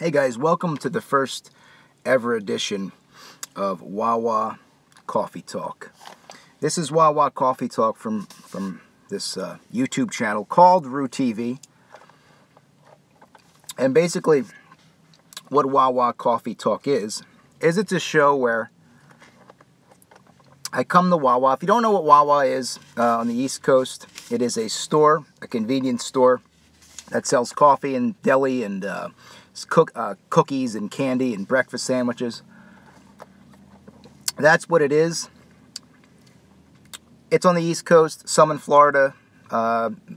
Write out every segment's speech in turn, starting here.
Hey guys, welcome to the first ever edition of Wawa Coffee Talk. This is Wawa Coffee Talk from this YouTube channel called Rue TV. And basically, what Wawa Coffee Talk is it's a show where I come to Wawa. If you don't know what Wawa is on the East Coast, it is a store, a convenience store that sells coffee and deli and cookies and candy and breakfast sandwiches. That's what it is. It's on the East Coast, some in Florida,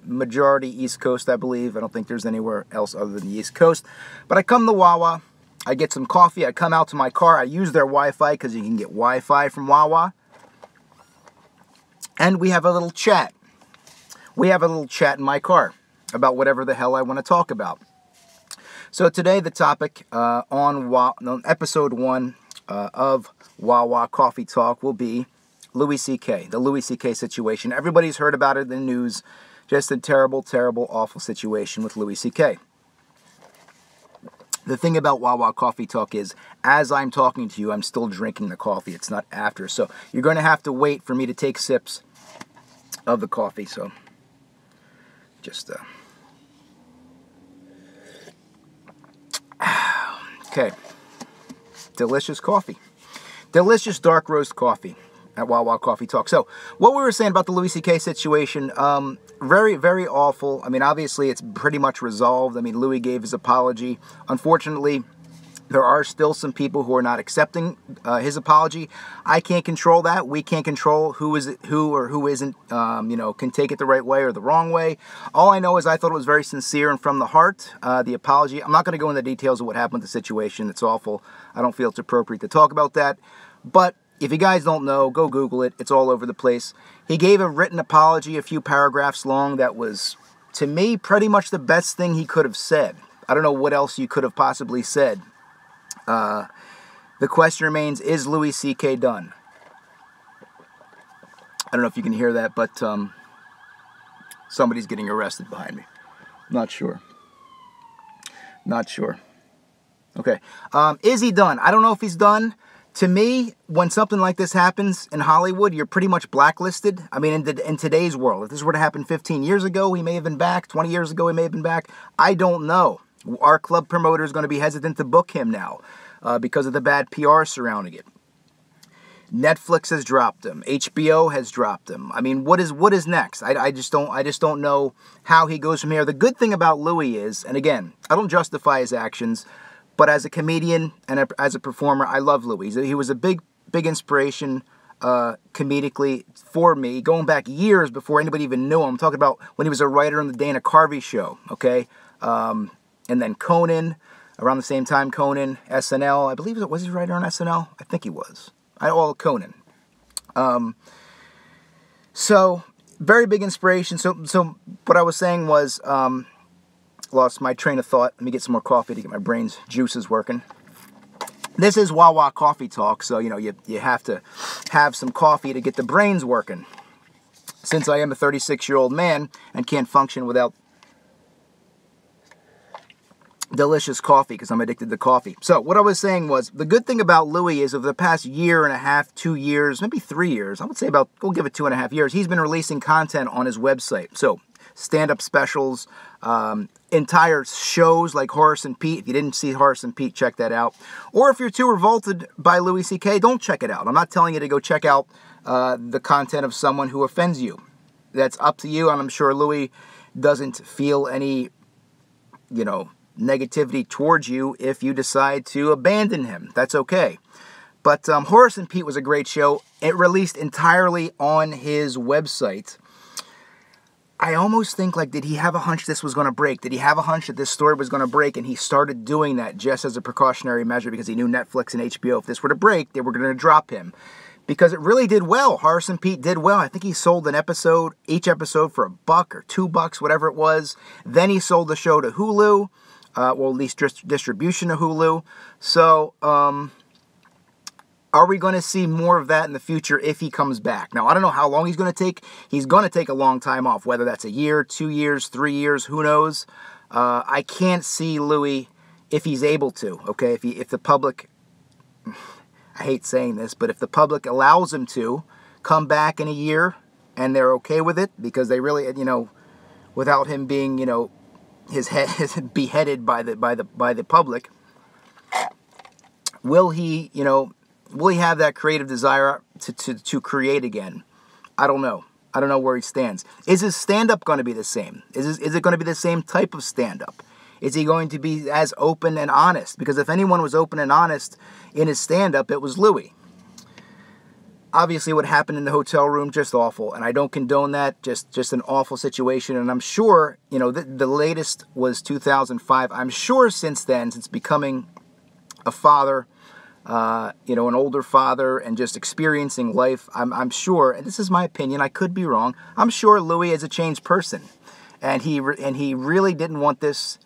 majority East Coast, I believe. I don't think there's anywhere else other than the East Coast. But I come to Wawa, I get some coffee, I come out to my car, I use their Wi-Fi because you can get Wi-Fi from Wawa. And we have a little chat. We have a little chat in my car about whatever the hell I want to talk about. So today the topic on episode 1 of Wawa Coffee Talk will be Louie CK, the Louie CK situation. Everybody's heard about it in the news. Just a terrible, terrible, awful situation with Louie CK. The thing about Wawa Coffee Talk is, as I'm talking to you, I'm still drinking the coffee. It's not after. So you're going to have to wait for me to take sips of the coffee. So just... Okay, delicious coffee. Delicious dark roast coffee at Wawa Coffee Talk. So, what we were saying about the Louie CK situation, very, very awful. I mean, obviously, it's pretty much resolved. I mean, Louie gave his apology. Unfortunately, there are still some people who are not accepting his apology. I can't control that. We can't control who or who isn't, can take it the right way or the wrong way. All I know is I thought it was very sincere and from the heart, the apology. I'm not going to go into the details of what happened with the situation. It's awful. I don't feel it's appropriate to talk about that. But if you guys don't know, go Google it. It's all over the place. He gave a written apology, a few paragraphs long, that was, to me, pretty much the best thing he could have said. I don't know what else you could have possibly said. The question remains, is Louie CK done? I don't know if you can hear that, but somebody's getting arrested behind me. Not sure. Not sure. Okay. Is he done? I don't know if he's done. To me, when something like this happens in Hollywood, you're pretty much blacklisted. I mean, in today's world, if this were to happen 15 years ago, he may have been back. 20 years ago, he may have been back. I don't know. Our club promoter is going to be hesitant to book him now because of the bad PR surrounding it. Netflix has dropped him. HBO has dropped him. I mean, what is next? I just don't know how he goes from here. The good thing about Louie is, and again, I don't justify his actions, but as a comedian and as a performer, I love Louie. He was a big inspiration comedically for me, going back years before anybody even knew him. I'm talking about when he was a writer on the Dana Carvey show. Okay. And then Conan, around the same time, Conan, SNL. I believe was he a writer on SNL? I think he was. Conan. So, very big inspiration. So what I was saying was, lost my train of thought. Let me get some more coffee to get my brain's juices working. This is Wawa Coffee Talk, so, you have to have some coffee to get the brains working. Since I am a 36-year-old man and can't function without delicious coffee because I'm addicted to coffee. So what I was saying was, the good thing about Louie is over the past year and a half, 2 years, maybe 3 years, I would say we'll give it 2.5 years, he's been releasing content on his website. So stand-up specials, entire shows like Horace and Pete. If you didn't see Horace and Pete, check that out. Or if you're too revolted by Louie CK, don't check it out. I'm not telling you to go check out the content of someone who offends you. That's up to you, and I'm sure Louie doesn't feel any, negativity towards you if you decide to abandon him. That's okay. But Horace and Pete was a great show. It released entirely on his website. I almost think, did he have a hunch this was going to break? Did he have a hunch that this story was going to break, and he started doing that just as a precautionary measure because he knew Netflix and HBO, if this were to break, they were going to drop him? Because it really did well. Horace and Pete did well. I think he sold each episode for $1 or $2, whatever it was. Then he sold the show to Hulu. At least distribution to Hulu. So, are we going to see more of that in the future if he comes back? Now, I don't know how long he's going to take. He's going to take a long time off, whether that's a year, 2 years, 3 years, who knows. I can't see Louie if he's able to, okay? If the public, I hate saying this, but if the public allows him to come back in a year and they're okay with it, because they really, without him being, his head is beheaded by the public, will he have that creative desire to create again? I don't know. I don't know where he stands. Is his stand-up going to be the same? Is it going to be the same type of stand-up? Is he going to be as open and honest? Because if anyone was open and honest in his stand-up, it was Louie. Obviously, what happened in the hotel room, just awful. And I don't condone that, just an awful situation. And I'm sure, the latest was 2005. I'm sure since then, since becoming a father, an older father, and just experiencing life, I'm sure, and this is my opinion, I could be wrong, I'm sure Louie is a changed person. And he really didn't want this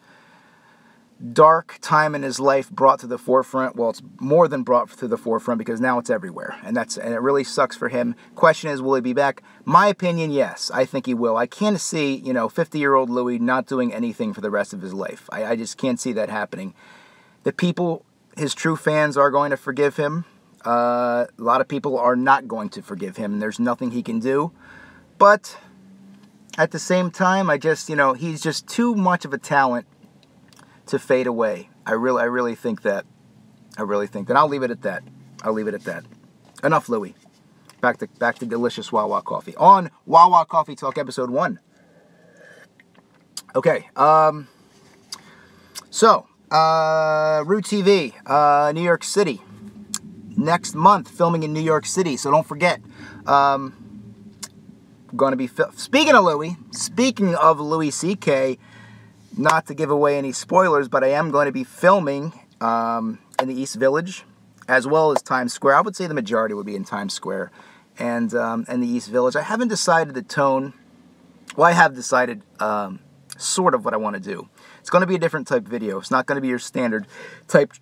dark time in his life brought to the forefront. Well, it's more than brought to the forefront, because now it's everywhere, and it really sucks for him. Question is, will he be back? My opinion, yes, I think he will. I can't see 50-year-old Louie not doing anything for the rest of his life. I just can't see that happening. The people, his true fans, are going to forgive him. A lot of people are not going to forgive him. There's nothing he can do. But at the same time, he's just too much of a talent to fade away. I really think that. I'll leave it at that. Enough Louie. Back to delicious Wawa coffee. On Wawa Coffee Talk episode 1. Okay. Root TV, New York City. Next month, filming in New York City. So don't forget. Going to be speaking of Louie CK. Not to give away any spoilers, but I am going to be filming in the East Village, as well as Times Square. I would say the majority would be in Times Square and the East Village. I haven't decided the tone. Well, I have decided sort of what I want to do. It's going to be a different type video. It's not going to be your standard type,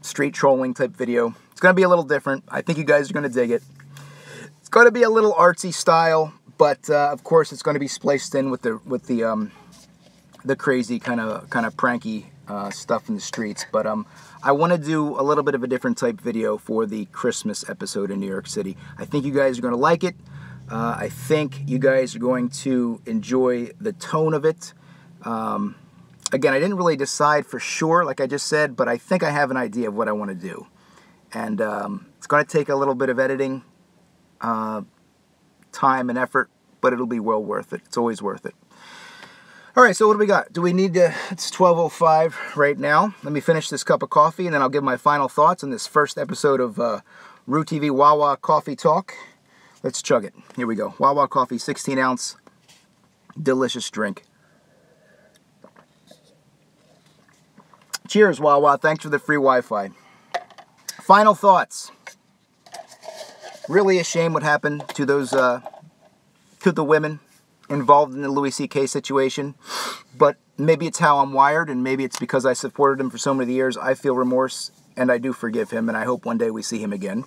street trolling type video. It's going to be a little different. I think you guys are going to dig it. It's going to be a little artsy style, but of course it's going to be spliced in with the crazy kind of pranky stuff in the streets. But I want to do a little bit of a different type video for the Christmas episode in New York City. I think you guys are going to like it. I think you guys are going to enjoy the tone of it. Again, I didn't really decide for sure, like I just said, but I think I have an idea of what I want to do. And it's going to take a little bit of editing, time and effort, but it'll be well worth it. It's always worth it. All right, so what do we got? Do we need to, it's 12:05 right now. Let me finish this cup of coffee, and then I'll give my final thoughts on this first episode of Root TV Wawa Coffee Talk. Let's chug it. Here we go. Wawa coffee, 16-ounce, delicious drink. Cheers, Wawa. Thanks for the free Wi-Fi. Final thoughts. Really a shame what happened to those, to the women involved in the Louie CK situation, but maybe it's how I'm wired, and maybe it's because I supported him for so many years. I feel remorse, and I do forgive him, and I hope one day we see him again.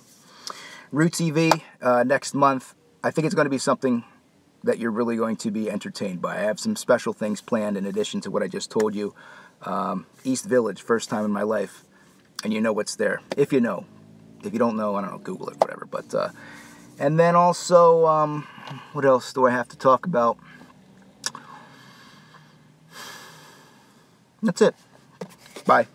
Root TV, next month. I think it's going to be something that you're really going to be entertained by. I have some special things planned in addition to what I just told you. East Village, first time in my life, and you know what's there. If you know. If you don't know, I don't know, Google it, whatever. But, and then also, what else do I have to talk about? That's it. Bye.